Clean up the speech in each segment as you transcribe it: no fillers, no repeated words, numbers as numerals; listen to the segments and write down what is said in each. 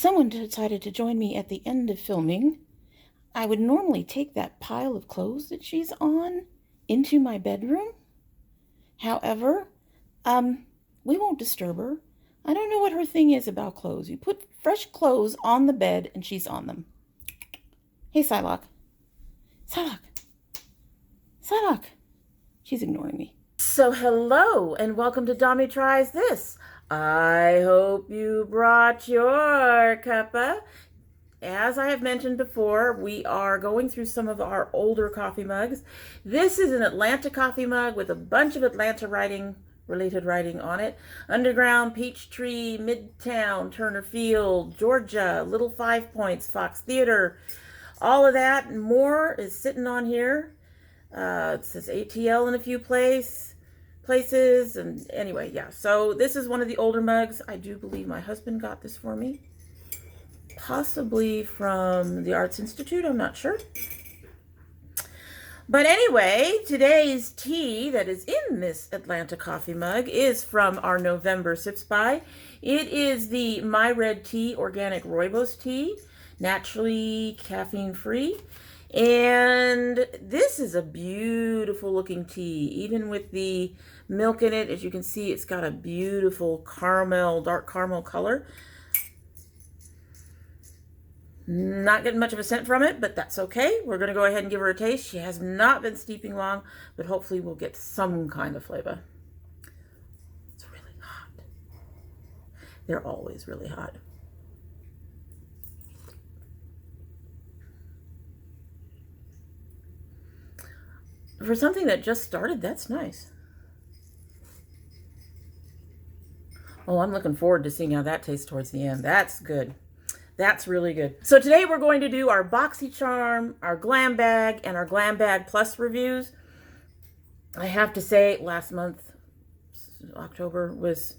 Someone decided to join me at the end of filming. I would normally take that pile of clothes that she's on into my bedroom. However, we won't disturb her. I don't know what her thing is about clothes. You put fresh clothes on the bed and she's on them. Hey, Psylocke. Psylocke. Psylocke. She's ignoring me. So hello and welcome to domytriesthis. I hope you brought your cuppa. As I have mentioned before, we are going through some of our older coffee mugs. This is an Atlanta coffee mug with a bunch of Atlanta related writing on it. Underground, Peachtree, Midtown, Turner Field, Georgia, Little Five Points, Fox Theater. All of that and more is sitting on here. It says ATL in a few places. And anyway, yeah. So this is one of the older mugs. I do believe my husband got this for me. Possibly from the Arts Institute, I'm not sure. But anyway, today's tea that is in this Atlanta coffee mug is from our November Sips By. It is the My Red Tea Organic Rooibos Tea, naturally caffeine-free. And this is a beautiful looking tea, even with the milk in it. As you can see, it's got a beautiful caramel, dark caramel color. Not getting much of a scent from it, but that's okay. We're going to go ahead and give her a taste. She has not been steeping long, but hopefully we'll get some kind of flavor. It's really hot. They're always really hot. For something that just started, that's nice. Oh, I'm looking forward to seeing how that tastes towards the end. That's good. That's really good. So today we're going to do our Boxycharm, our Glambag, and our Glambag Plus reviews. I have to say, last month, October, was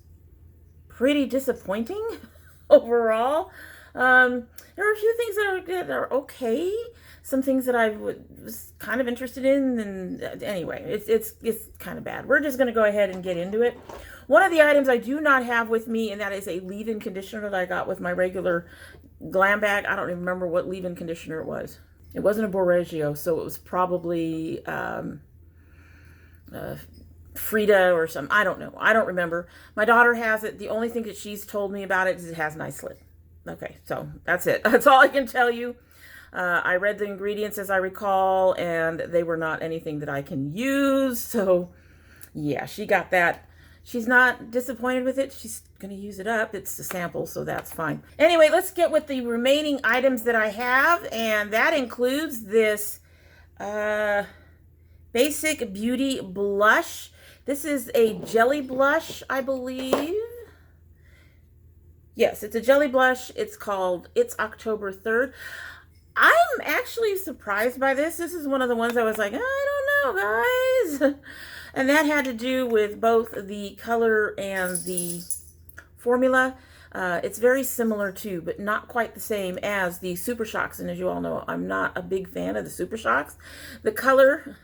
pretty disappointing overall. There are a few things that are okay. Some things that I was kind of interested in, and anyway, it's kind of bad. We're just going to go ahead and get into it. One of the items I do not have with me, and that is a leave-in conditioner that I got with my regular Glambag. I don't even remember what leave-in conditioner it was. It wasn't a Boragio, so it was probably Frida or something. I don't know. I don't remember. My daughter has it. The only thing that she's told me about it is it has a nice lid. Okay, so that's it. That's all I can tell you. I read the ingredients as I recall, and they were not anything that I can use. So, yeah, she got that. She's not disappointed with it. She's going to use it up. It's a sample, so that's fine. Anyway, let's get with the remaining items that I have, and that includes this Basic Beauty blush. This is a jelly blush, I believe. Yes, it's a jelly blush. It's called It's October 3rd. I'm actually surprised by this. This is one of the ones I was like, I don't know, guys. And that had to do with both the color and the formula. It's very similar to, but not quite the same as the Super Shocks. And as you all know, I'm not a big fan of the Super Shocks. The color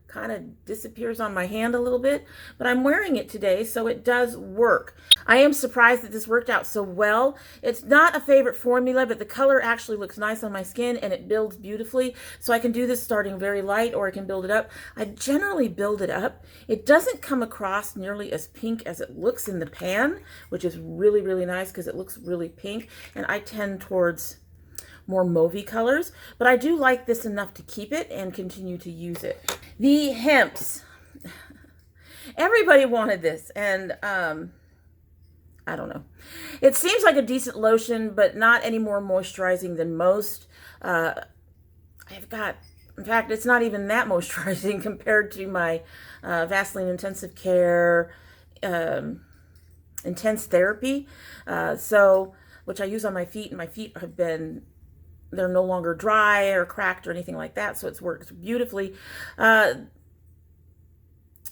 kind of disappears on my hand a little bit, but I'm wearing it today, so it does work. I am surprised that this worked out so well. It's not a favorite formula, but the color actually looks nice on my skin and it builds beautifully. So I can do this starting very light, or I can build it up. I generally build it up. It doesn't come across nearly as pink as it looks in the pan, which is really, really nice because it looks really pink. And I tend towards more mauvey colors, but I do like this enough to keep it and continue to use it. The Hemps. Everybody wanted this, and I don't know. It seems like a decent lotion, but not any more moisturizing than most. In fact, it's not even that moisturizing compared to my Vaseline Intensive Care Intense Therapy, which I use on my feet, and my feet have been, they're no longer dry or cracked or anything like that, so it works beautifully.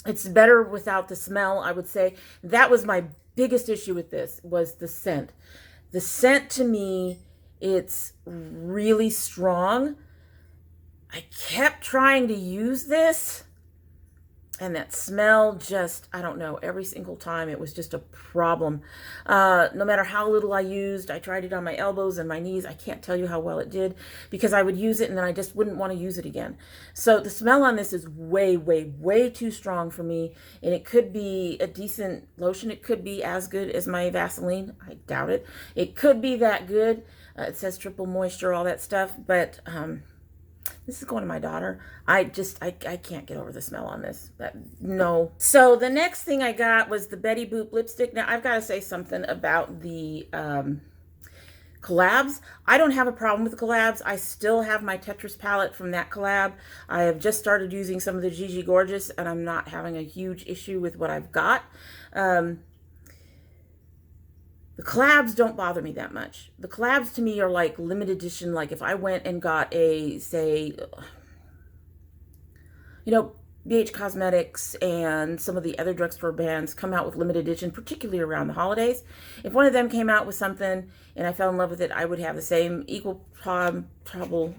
It's better without the smell, I would say. That was my biggest issue with this, was the scent. The scent, to me, it's really strong. I kept trying to use this, And that smell just, I don't know, every single time it was just a problem. No matter how little I used, I tried it on my elbows and my knees. I can't tell you how well it did because I would use it and then I just wouldn't want to use it again. So the smell on this is way, way, way too strong for me. And it could be a decent lotion. It could be as good as my Vaseline. I doubt it. It could be that good. It says triple moisture, all that stuff. But this is going to my daughter. I can't get over the smell on this. No. So the next thing I got was the Betty Boop lipstick. Now, I've got to say something about the collabs. I don't have a problem with the collabs. I still have my Tetris palette from that collab. I have just started using some of the Gigi Gorgeous, and I'm not having a huge issue with what I've got. The collabs don't bother me that much. The collabs to me are like limited edition. Like if I went and got a, say, you know, BH Cosmetics and some of the other drugstore brands come out with limited edition, particularly around the holidays. If one of them came out with something and I fell in love with it, I would have the same equal trouble.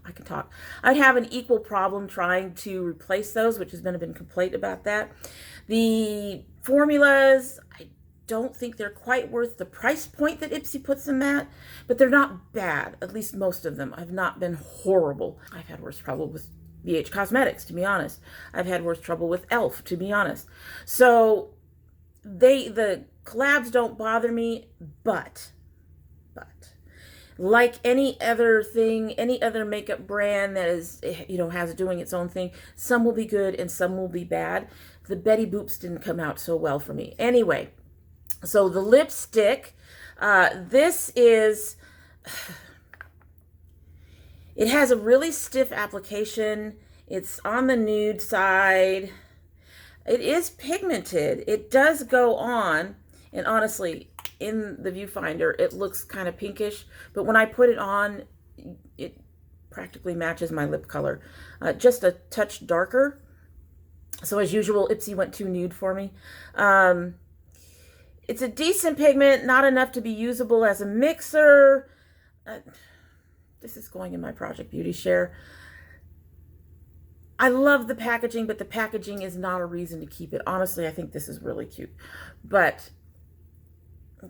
I can talk. I'd have an equal problem trying to replace those, which has been a complaint about that. The formulas, I don't think they're quite worth the price point that Ipsy puts them at, but they're not bad. At least most of them have not been horrible. I've had worse trouble with BH Cosmetics, to be honest. I've had worse trouble with e.l.f., to be honest. So the collabs don't bother me, but like any other thing, any other makeup brand that is, you know, has doing its own thing, some will be good and some will be bad. The Betty Boops didn't come out so well for me. Anyway, so the lipstick, this is, it has a really stiff application. It's on the nude side. It is pigmented. It does go on, and honestly, in the viewfinder, it looks kind of pinkish, but when I put it on, it practically matches my lip color. Just a touch darker. So as usual, Ipsy went too nude for me. It's a decent pigment, not enough to be usable as a mixer. This is going in my Project Beauty share. I love the packaging, but the packaging is not a reason to keep it. Honestly, I think this is really cute. But,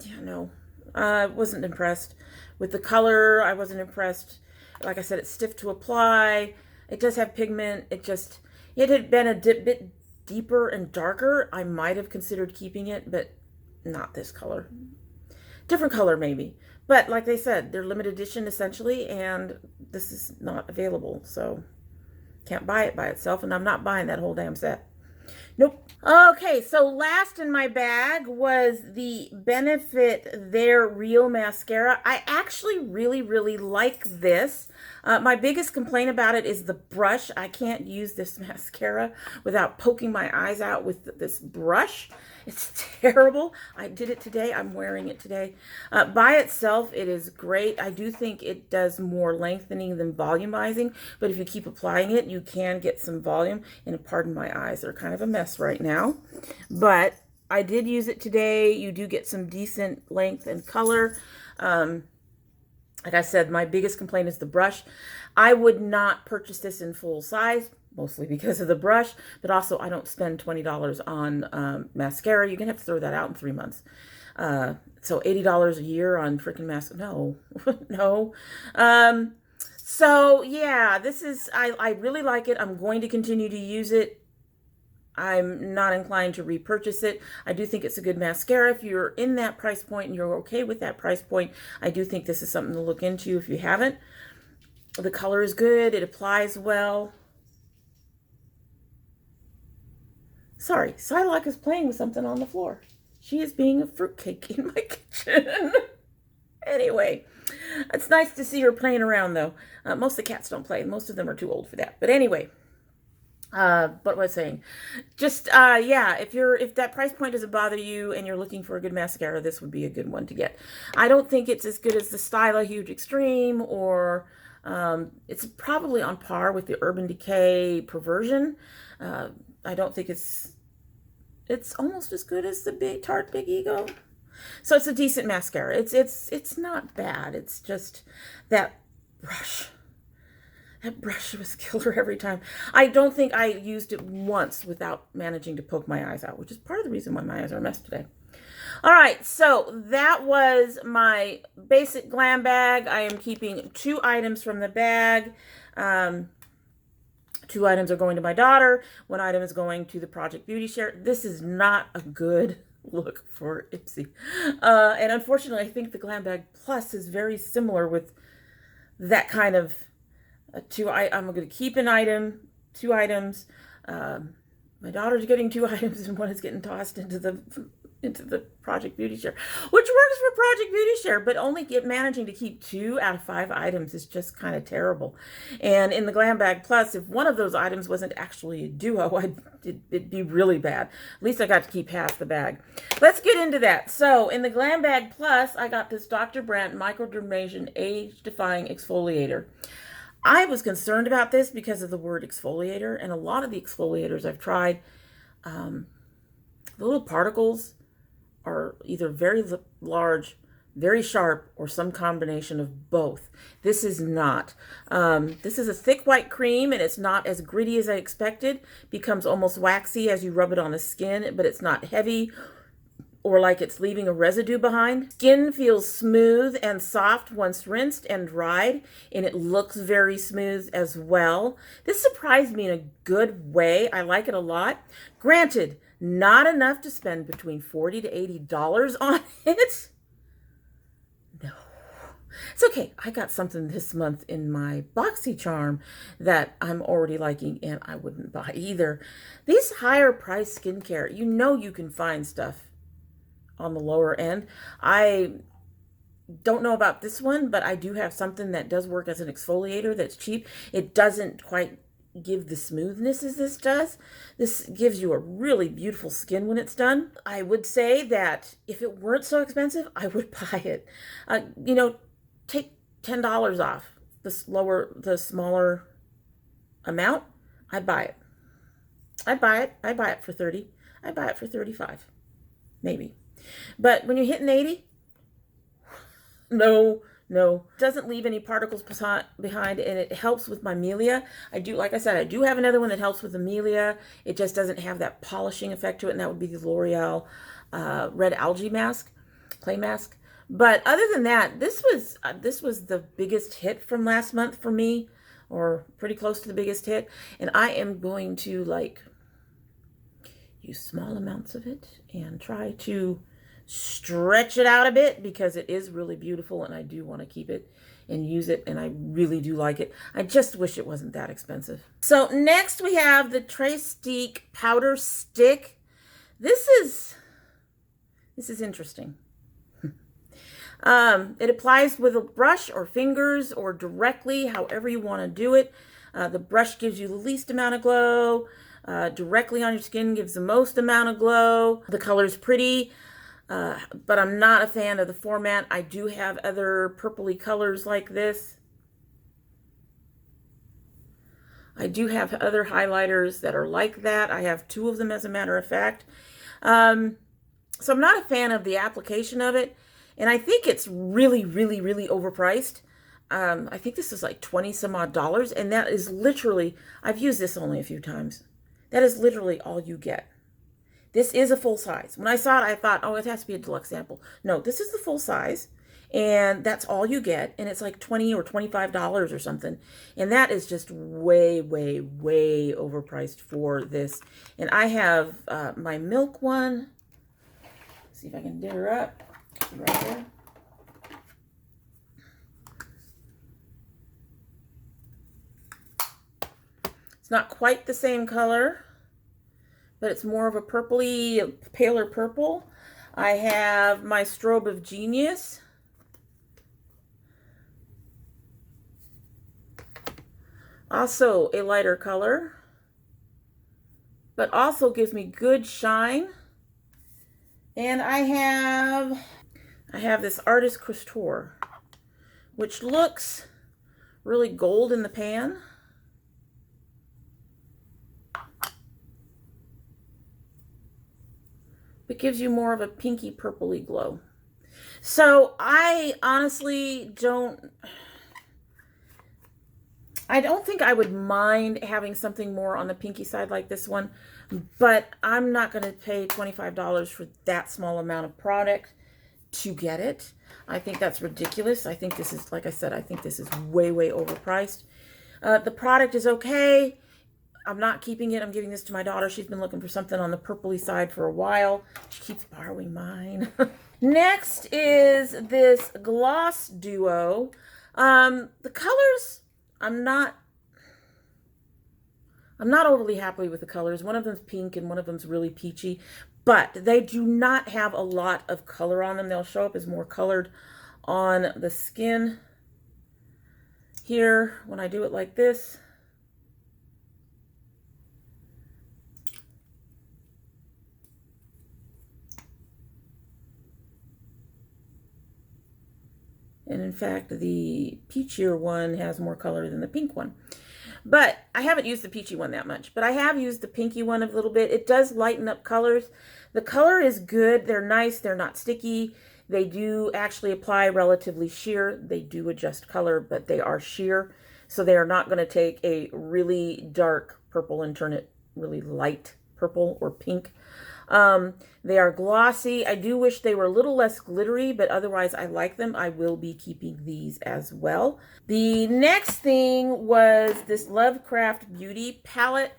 yeah, no. I wasn't impressed. With the color, I wasn't impressed. Like I said, it's stiff to apply. It does have pigment. It had been a bit deeper and darker. I might have considered keeping it, but not this color. Different color maybe, but like they said, they're limited edition essentially, and this is not available, so can't buy it by itself, and I'm not buying that whole damn set. Nope. Okay, so last in my bag was the Benefit Their Real Mascara. I actually really, really like this. My biggest complaint about it is the brush. I can't use this mascara without poking my eyes out with this brush. It's terrible. I did it today. I'm wearing it today. By itself, it is great. I do think it does more lengthening than volumizing, but if you keep applying it, you can get some volume. And pardon my eyes, they're kind of a mess right now. But I did use it today. You do get some decent length and color. Like I said, my biggest complaint is the brush. I would not purchase this in full size, mostly because of the brush, but also I don't spend $20 on mascara. You're going to have to throw that out in 3 months. So $80 a year on freaking mascara. No, no. So yeah, this is, I really like it. I'm going to continue to use it. I'm not inclined to repurchase it. I do think it's a good mascara. If you're in that price point and you're okay with that price point, I do think this is something to look into if you haven't. The color is good. It applies well. Sorry, Psylocke is playing with something on the floor. She is being a fruitcake in my kitchen. Anyway, it's nice to see her playing around, though. Most of the cats don't play. Most of them are too old for that. But anyway, what was I saying? Just, yeah, if that price point doesn't bother you and you're looking for a good mascara, this would be a good one to get. I don't think it's as good as the Styla Huge Extreme, or it's probably on par with the Urban Decay Perversion. I don't think it's almost as good as the Tarte Big Ego. So it's a decent mascara. It's not bad. It's just that brush. That brush was killer every time. I don't think I used it once without managing to poke my eyes out, which is part of the reason why my eyes are a mess today. All right, so that was my basic glam bag. I am keeping 2 items from the bag. 2 items are going to my daughter. 1 item is going to the Project Beauty Share. This is not a good look for Ipsy. And unfortunately, I think the Glam Bag Plus is very similar with that kind of I'm going to keep an item, 2 items. My daughter's getting 2 items and 1 is getting tossed into the Project Beauty Share, which works for Project Beauty Share, but only managing to keep 2 out of 5 items is just kind of terrible. And in the Glam Bag Plus, if one of those items wasn't actually a duo, it'd be really bad. At least I got to keep half the bag. Let's get into that. So in the Glam Bag Plus, I got this Dr. Brandt Microdermabrasion Age Defying Exfoliator. I was concerned about this because of the word exfoliator, and a lot of the exfoliators I've tried, the little particles are either very large, very sharp, or some combination of both. This is not. This is a thick white cream, and it's not as gritty as I expected. Becomes almost waxy as you rub it on the skin, but it's not heavy or like it's leaving a residue behind. Skin feels smooth and soft once rinsed and dried, and it looks very smooth as well. This surprised me in a good way. I like it a lot. Granted, not enough to spend between $40 to $80 on it. No. It's okay. I got something this month in my Boxycharm that I'm already liking, and I wouldn't buy either. These higher price skincare, you know you can find stuff on the lower end. I don't know about this one, but I do have something that does work as an exfoliator that's cheap. It doesn't quite give the smoothness as this does. This gives you a really beautiful skin when it's done. I would say that if it weren't so expensive, I would buy it. You know, take $10 off the smaller amount. I'd buy it. I'd buy it. I'd buy it for 30. I'd buy it for 35, maybe. But when you're hitting 80, no. Doesn't leave any particles behind, and it helps with my milia. Like I said, I do have another one that helps with the milia. It just doesn't have that polishing effect to it, and that would be the L'Oreal Red Algae Mask, Clay Mask. But other than that, this was the biggest hit from last month for me, or pretty close to the biggest hit. And I am going to use small amounts of it and try to stretch it out a bit because it is really beautiful and I do want to keep it and use it, and I really do like it. I just wish it wasn't that expensive. So next we have the Trestique Powder Stick. This is interesting. It applies with a brush or fingers or directly, however you want to do it. The brush gives you the least amount of glow. Directly on your skin gives the most amount of glow. The color's pretty, but I'm not a fan of the format. I do have other purpley colors like this. I do have other highlighters that are like that. I have 2 of them, as a matter of fact. So I'm not a fan of the application of it, and I think it's really, really, really overpriced. I think this is like 20 some odd dollars, and that is literally, I've used this only a few times. That is literally all you get. This is a full size. When I saw it, I thought, oh, it has to be a deluxe sample. No, this is the full size, and that's all you get, and it's like $20 or $25 or something, and that is just way, way, way overpriced for this. And I have my Milk one. Let's see if I can dig her up. Right there. It's not quite the same color, but it's more of a purpley, paler purple. I have my Strobe of Genius. Also a lighter color, but also gives me good shine. And I have this Artist Couture, which looks really gold in the pan. It gives you more of a pinky purpley glow. So I honestly I don't think I would mind having something more on the pinky side like this one, but I'm not going to pay $25 for that small amount of product to get it. I think that's ridiculous. I think this is, like I said, I think this is way, way overpriced. The product is okay. I'm not keeping it. I'm giving this to my daughter. She's been looking for something on the purpley side for a while. She keeps borrowing mine. Next is this gloss duo. The colors, I'm not overly happy with the colors. One of them's pink and one of them's really peachy, but they do not have a lot of color on them. They'll show up as more colored on the skin here when I do it like this. And in fact, the peachier one has more color than the pink one. But I haven't used the peachy one that much, but I have used the pinky one a little bit. It does lighten up colors. The color is good. They're nice. They're not sticky. They do actually apply relatively sheer. They do adjust color, but they are sheer. So they are not going to take a really dark purple and turn it really light purple or pink. They are glossy. I do wish they were a little less glittery, but otherwise I like them. I will be keeping these as well. The next thing was this Lovecraft Beauty palette.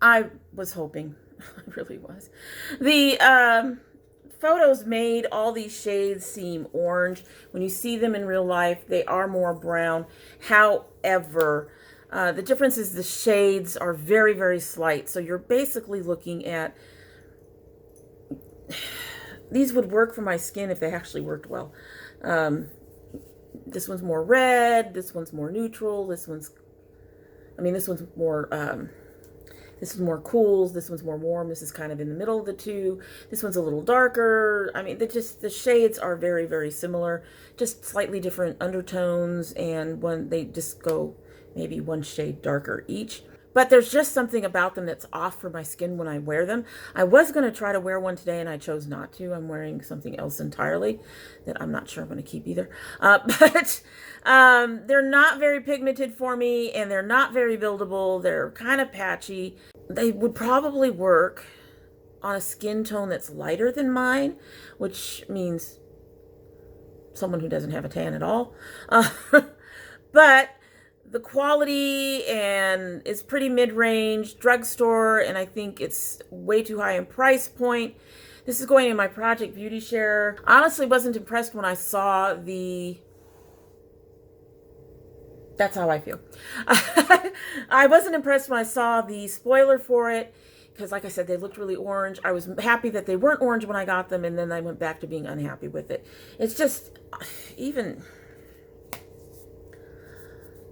I was hoping, I really was. The photos made all these shades seem orange. When you see them in real life, they are more brown. However, the difference is the shades are very, very slight. So you're basically looking at, these would work for my skin if they actually worked well. This one's more red. This one's more neutral. This one's more cools. This one's more warm. This is kind of in the middle of the two. This one's a little darker. I mean, the shades are very, very similar, just slightly different undertones, and they just go maybe one shade darker each. But there's just something about them that's off for my skin when I wear them. I was going to try to wear one today, and I chose not to. I'm wearing something else entirely that I'm not sure I'm going to keep either. But they're not very pigmented for me, and they're not very buildable. They're kind of patchy. They would probably work on a skin tone that's lighter than mine, which means someone who doesn't have a tan at all. But the quality and is pretty mid-range, drugstore, and I think it's way too high in price point. This is going in my Project Beauty Share. I honestly wasn't impressed when I saw the... That's how I feel. I wasn't impressed when I saw the spoiler for it, because like I said, they looked really orange. I was happy that they weren't orange when I got them, and then I went back to being unhappy with it. It's just, even...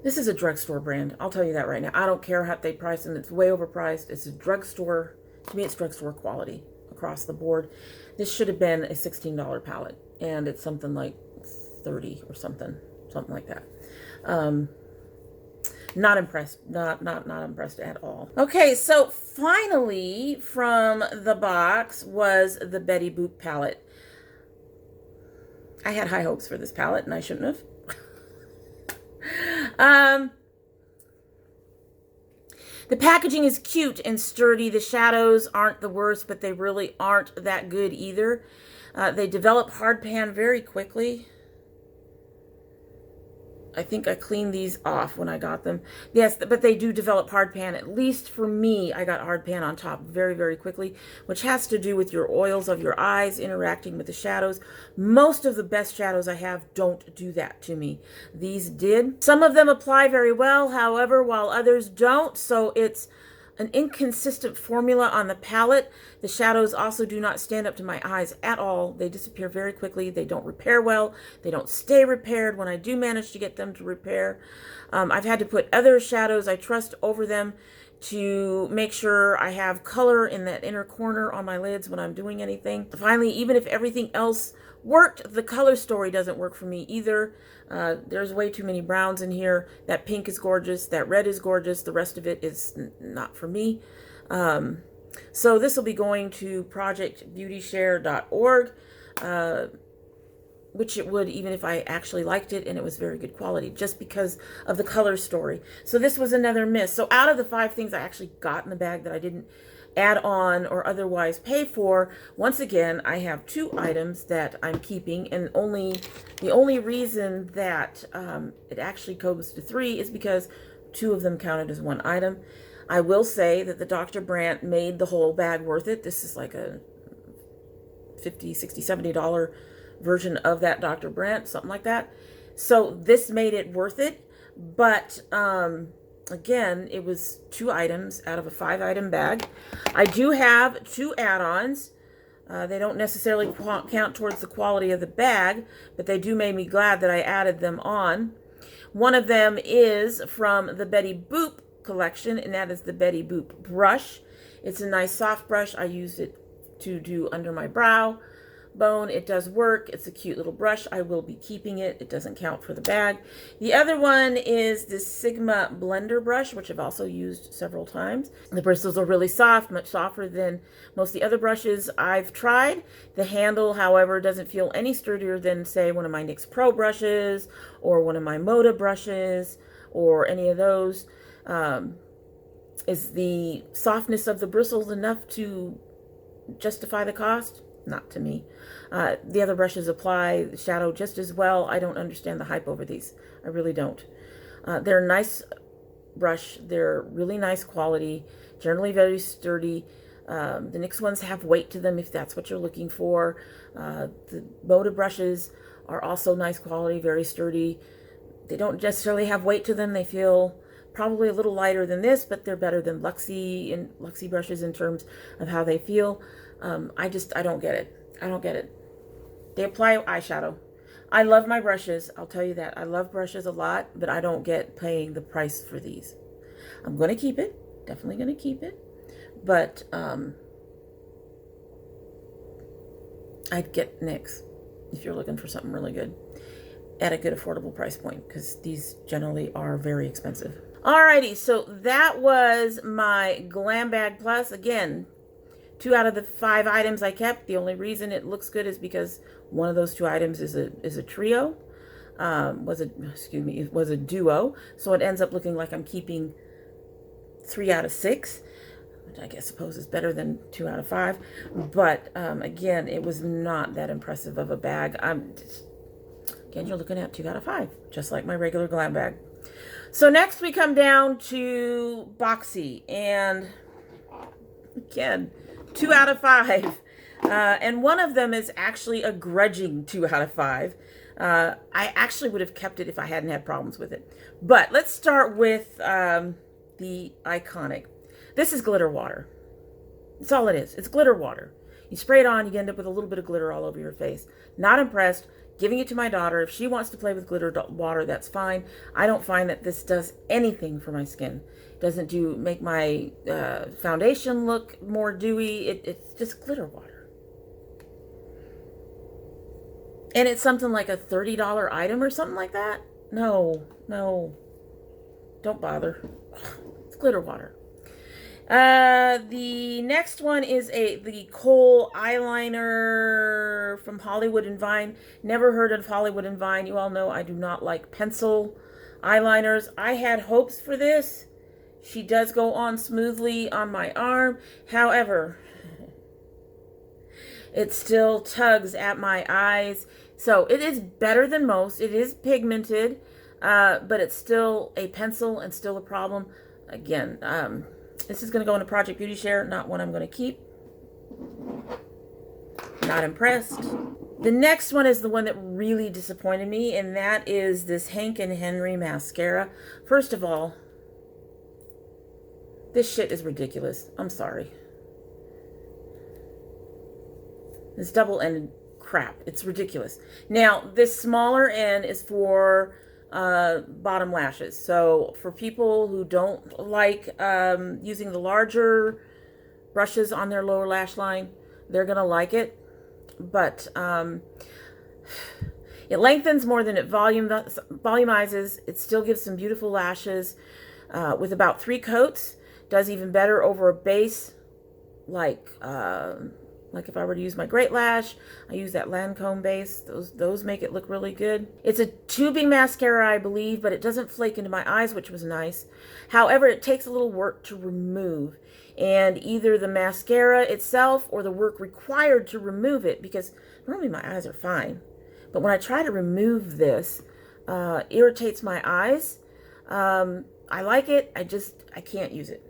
This is a drugstore brand. I'll tell you that right now. I don't care how they price them. It's way overpriced. It's a drugstore. To me, it's drugstore quality across the board. This should have been a $16 palette, and it's something like $30 or something like that. Not impressed. Not impressed at all. Okay, so finally from the box was the Betty Boop palette. I had high hopes for this palette, and I shouldn't have. The packaging is cute and sturdy. The shadows aren't the worst, but they really aren't that good either. They develop hard pan very quickly. I think I cleaned these off when I got them. Yes, but they do develop hard pan. At least for me, I got hard pan on top very, very quickly, which has to do with your oils of your eyes interacting with the shadows. Most of the best shadows I have don't do that to me. These did. Some of them apply very well, however, while others don't. So it's an inconsistent formula on the palette. The shadows also do not stand up to my eyes at all. They disappear very quickly. They don't repair well. They don't stay repaired when I do manage to get them to repair. I've had to put other shadows I trust over them to make sure I have color in that inner corner on my lids when I'm doing anything. Finally, even if everything else worked, the color story doesn't work for me either. There's way too many browns in here. That pink is gorgeous. That red is gorgeous. The rest of it is not for me. So this will be going to projectbeautyshare.org. which it would even if I actually liked it and it was very good quality, just because of the color story. So this was another miss. So out of the 5 things I actually got in the bag that I didn't add on or otherwise pay for, once again, I have 2 items that I'm keeping, and the only reason that it actually goes to 3 is because 2 of them counted as 1 item. I will say that the Dr. Brandt made the whole bag worth it. This is like a $50, $60, $70 version of that Dr. Brandt, something like that. So this made it worth it. But again, it was 2 items out of a 5-item bag. I do have 2 add-ons. They don't necessarily count towards the quality of the bag, but they do make me glad that I added them on. One of them is from the Betty Boop collection, and that is the Betty Boop brush. It's a nice soft brush. I used it to do under my brow bone. It does work. It's a cute little brush. I will be keeping it. It doesn't count for the bag. The other one is this Sigma blender brush, which I've also used several times. The bristles are really soft, much softer than most of the other brushes I've tried. The handle, however, doesn't feel any sturdier than, say, one of my NYX Pro brushes or one of my Moda brushes or any of those. Is the softness of the bristles enough to justify the cost? Not to me. The other brushes apply the shadow just as well. I don't understand the hype over these. I really don't. They're a nice brush. They're really nice quality, generally very sturdy. The NYX ones have weight to them if that's what you're looking for. The Moda brushes are also nice quality, very sturdy. They don't necessarily have weight to them. They feel probably a little lighter than this, but they're better than Luxie brushes in terms of how they feel. I don't get it. I don't get it. They apply eyeshadow. I love my brushes. I'll tell you that. I love brushes a lot, but I don't get paying the price for these. I'm going to keep it. Definitely going to keep it. But I'd get NYX if you're looking for something really good at a good affordable price point, because these generally are very expensive. Alrighty, so that was my Glambag Plus. Again, 2 out of the 5 items I kept. The only reason it looks good is because one of those 2 items is a trio. Was a duo. So it ends up looking like I'm keeping 3 out of 6, which I suppose is better than 2 out of 5. But again, it was not that impressive of a bag. Again, you're looking at 2 out of 5, just like my regular glam bag. So next we come down to Boxy, and again, 2 out of 5. And one of them is actually a grudging 2 out of 5. I actually would have kept it if I hadn't had problems with it. But let's start with the Iconic. This is glitter water. That's all it is. It's glitter water. You spray it on, you end up with a little bit of glitter all over your face. Not impressed. Giving it to my daughter. If she wants to play with glitter water, that's fine. I don't find that this does anything for my skin. It doesn't make my foundation look more dewy. It's just glitter water. And it's something like a $30 item or something like that. No. Don't bother. It's glitter water. The next one is the Kohl eyeliner from Hollywood and Vine. Never heard of Hollywood and Vine. You all know I do not like pencil eyeliners. I had hopes for this. She does go on smoothly on my arm. However, it still tugs at my eyes. So it is better than most. It is pigmented, but it's still a pencil and still a problem. Again, this is going to go in a Project Beauty Share, not one I'm going to keep. Not impressed. The next one is the one that really disappointed me, and that is this Hank and Henry mascara. First of all, this shit is ridiculous. I'm sorry. This double-ended crap. It's ridiculous. Now, this smaller end is for bottom lashes. So for people who don't like using the larger brushes on their lower lash line, they're gonna like it. But it lengthens more than it volumizes. It still gives some beautiful lashes with about 3 coats. Does even better over a base like Like if I were to use my Great Lash, I use that Lancome base. Those make it look really good. It's a tubing mascara, I believe, but it doesn't flake into my eyes, which was nice. However, it takes a little work to remove. And either the mascara itself or the work required to remove it, because normally my eyes are fine. But when I try to remove this, irritates my eyes. I like it. I can't use it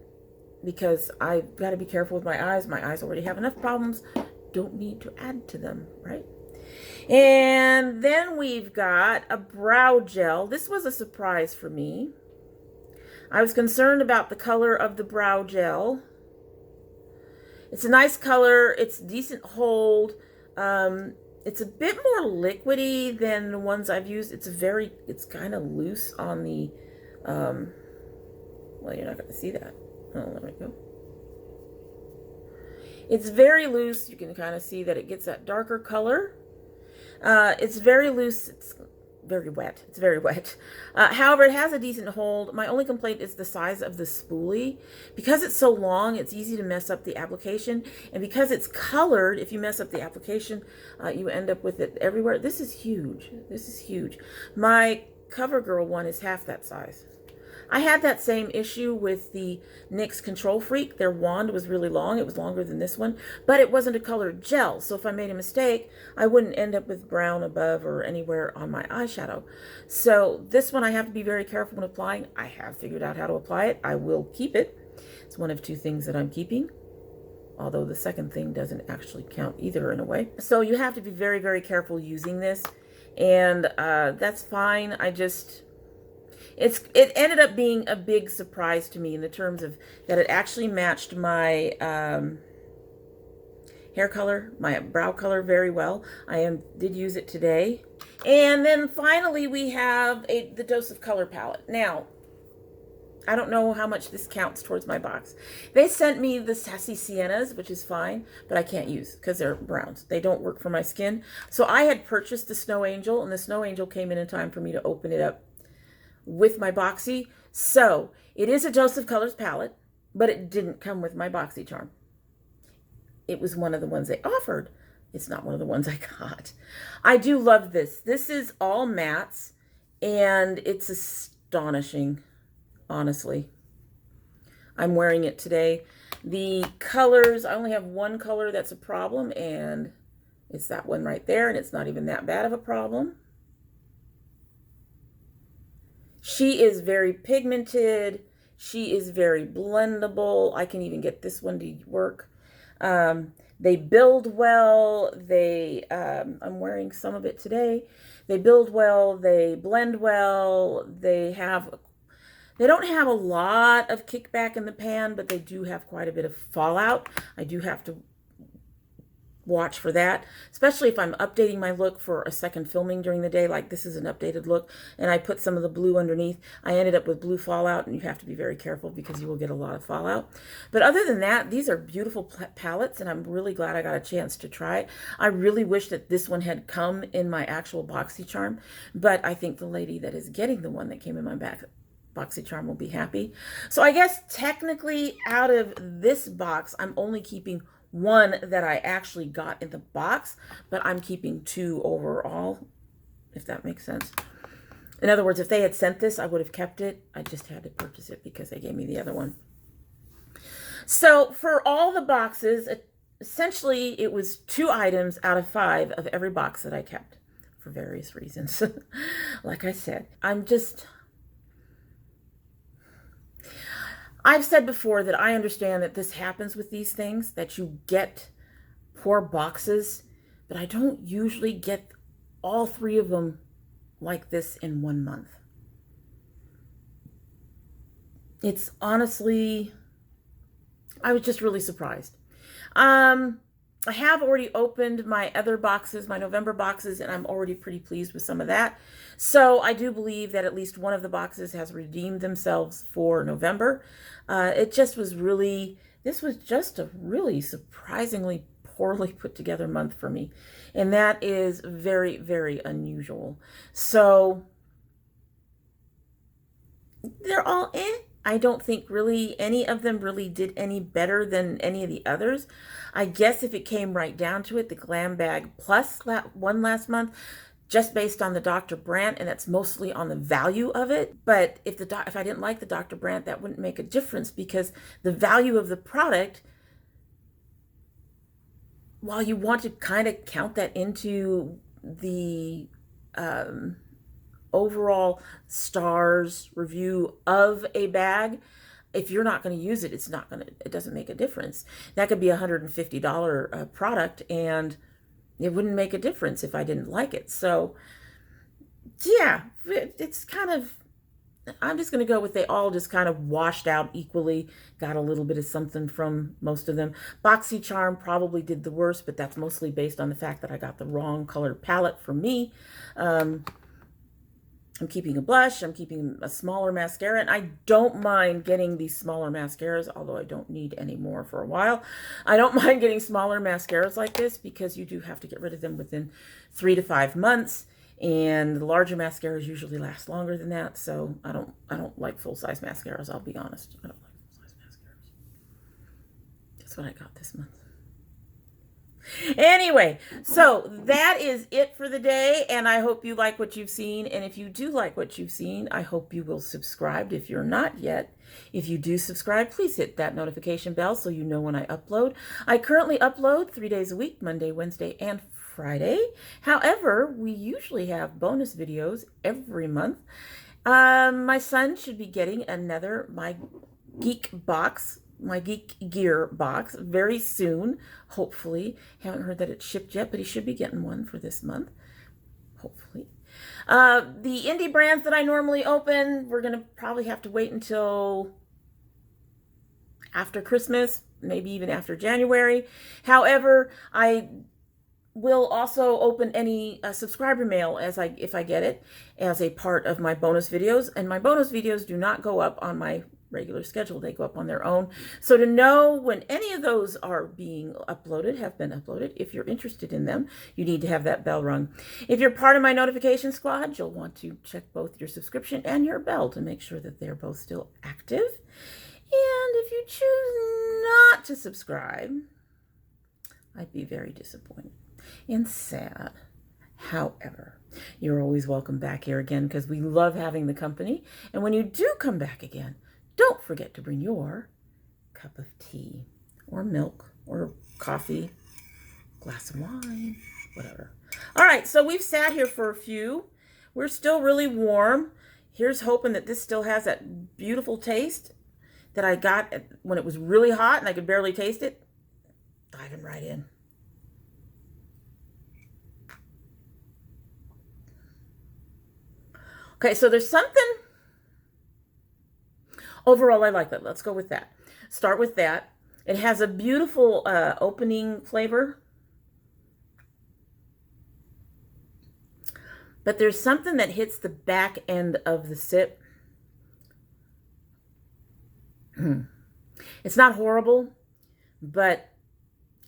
because I've got to be careful with my eyes. My eyes already have enough problems. Don't need to add to them, right? And then we've got a brow gel. This was a surprise for me. I was concerned about the color of the brow gel. It's a nice color. It's decent hold. It's a bit more liquidy than the ones I've used. It's kind of loose on the, well, you're not going to see that. Oh, let me go. It's very loose. You can kind of see that it gets that darker color. It's very loose. It's very wet. It's very wet. However, it has a decent hold. My only complaint is the size of the spoolie. Because it's so long, it's easy to mess up the application. And because it's colored, if you mess up the application, you end up with it everywhere. This is huge. This is huge. My CoverGirl one is half that size. I had that same issue with the NYX Control Freak. Their wand was really long. It was longer than this one, but it wasn't a colored gel. So if I made a mistake, I wouldn't end up with brown above or anywhere on my eyeshadow. So this one I have to be very careful when applying. I have figured out how to apply it. I will keep it. It's one of two things that I'm keeping, although the second thing doesn't actually count either in a way. So you have to be very, very careful using this, and that's fine. It ended up being a big surprise to me in the terms of that it actually matched my hair color, my brow color very well. I did use it today. And then finally we have the Dose of Color palette. Now, I don't know how much this counts towards my box. They sent me the Sassy Siennas, which is fine, but I can't use because they're browns. They don't work for my skin. So I had purchased the Snow Angel, and the Snow Angel came in time for me to open it up with my Boxy. So it is a Dose of Colors palette, but it didn't come with my Boxycharm. It was one of the ones they offered. It's not one of the ones I got. I do love this. This is all mattes, and it's astonishing, honestly. I'm wearing it today. The colors, I only have one color that's a problem, and it's that one right there, and it's not even that bad of a problem. She is very pigmented. She is very blendable. I can even get this one to work. They build well. I'm wearing some of it today. They build well. They blend well. They don't have a lot of kickback in the pan, but they do have quite a bit of fallout. I do have to watch for that, especially if I'm updating my look for a second filming during the day. Like this is an updated look, and I put some of the blue underneath. I ended up with blue fallout, and you have to be very careful because you will get a lot of fallout. But other than that, these are beautiful palettes, and I'm really glad I got a chance to try it. I really wish that this one had come in my actual Boxycharm, but I think the lady that is getting the one that came in my Boxycharm will be happy. So I guess technically out of this box, I'm only keeping one that I actually got in the box, but I'm keeping two overall, if that makes sense. In other words, if they had sent this, I would have kept it. I just had to purchase it because they gave me the other one. So for all the boxes, essentially it was 2 items out of 5 of every box that I kept for various reasons. Like I said, I've said before that I understand that this happens with these things, that you get poor boxes, but I don't usually get all 3 of them like this in 1 month. It's honestly, I was just really surprised. I have already opened my other boxes, my November boxes, and I'm already pretty pleased with some of that. So I do believe that at least one of the boxes has redeemed themselves for November. This was just a really surprisingly poorly put together month for me. And that is very, very unusual. So they're all I don't think really any of them really did any better than any of the others. I guess if it came right down to it, the Glambag Plus one last month, just based on the Dr. Brandt, and that's mostly on the value of it. But if I didn't like the Dr. Brandt, that wouldn't make a difference, because the value of the product, while you want to kind of count that into the overall stars review of a bag, if you're not going to use it, it doesn't make a difference. That could be a $150 product, and it wouldn't make a difference if I didn't like it. So yeah, it's kind of, I'm just going to go with they all just kind of washed out equally. Got a little bit of something from most of them. Boxycharm probably did the worst, but that's mostly based on the fact that I got the wrong color palette for me. I'm keeping a blush, I'm keeping a smaller mascara, and I don't mind getting these smaller mascaras, although I don't need any more for a while. I don't mind getting smaller mascaras like this, because you do have to get rid of them within 3 to 5 months, and the larger mascaras usually last longer than that, so I don't like full-size mascaras, I'll be honest. I don't like full-size mascaras. That's what I got this month. Anyway, so that is it for the day, and I hope you like what you've seen. And if you do like what you've seen, I hope you will subscribe if you're not yet. If you do subscribe, please hit that notification bell so you know when I upload. I currently upload 3 days a week, Monday, Wednesday, and Friday. However, we usually have bonus videos every month. My son should be getting another My Geek Gear box very soon, hopefully. Haven't heard that it's shipped yet, but he should be getting one for this month, hopefully. The indie brands that I normally open, we're going to probably have to wait until after Christmas, maybe even after January. However, I will also open any subscriber mail if I get it, as a part of my bonus videos. And my bonus videos do not go up on my regular schedule. They go up on their own. So to know when any of those are being uploaded, have been uploaded, if you're interested in them, you need to have that bell rung. If you're part of my notification squad, you'll want to check both your subscription and your bell to make sure that they're both still active. And if you choose not to subscribe, I'd be very disappointed and sad. However, you're always welcome back here again, because we love having the company. And when you do come back again, don't forget to bring your cup of tea or milk or coffee, glass of wine, whatever. All right, so we've sat here for a few. We're still really warm. Here's hoping that this still has that beautiful taste that I got when it was really hot and I could barely taste it. Diving right in. Okay, so there's something. Overall, I like that. Let's go with that. Start with that. It has a beautiful opening flavor. But there's something that hits the back end of the sip. It's not horrible, but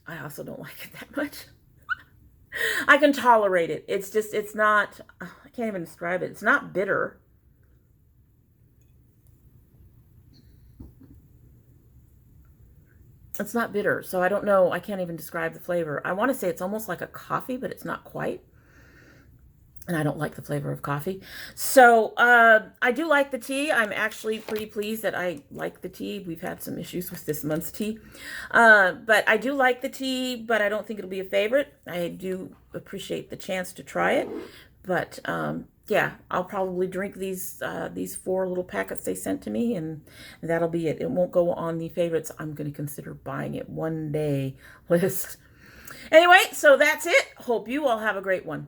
I also don't like it that much. I can tolerate it. It's just, it's not, I can't even describe it. It's not bitter. It's not bitter, so I don't know. I can't even describe the flavor. I want to say it's almost like a coffee, but it's not quite. And I don't like the flavor of coffee. So I do like the tea. I'm actually pretty pleased that I like the tea. We've had some issues with this month's tea. But I do like the tea, but I don't think it'll be a favorite. I do appreciate the chance to try it. But yeah, I'll probably drink these 4 little packets they sent to me, and that'll be it. It won't go on the favorites. I'm going to consider buying it one day list. Anyway, so that's it. Hope you all have a great one.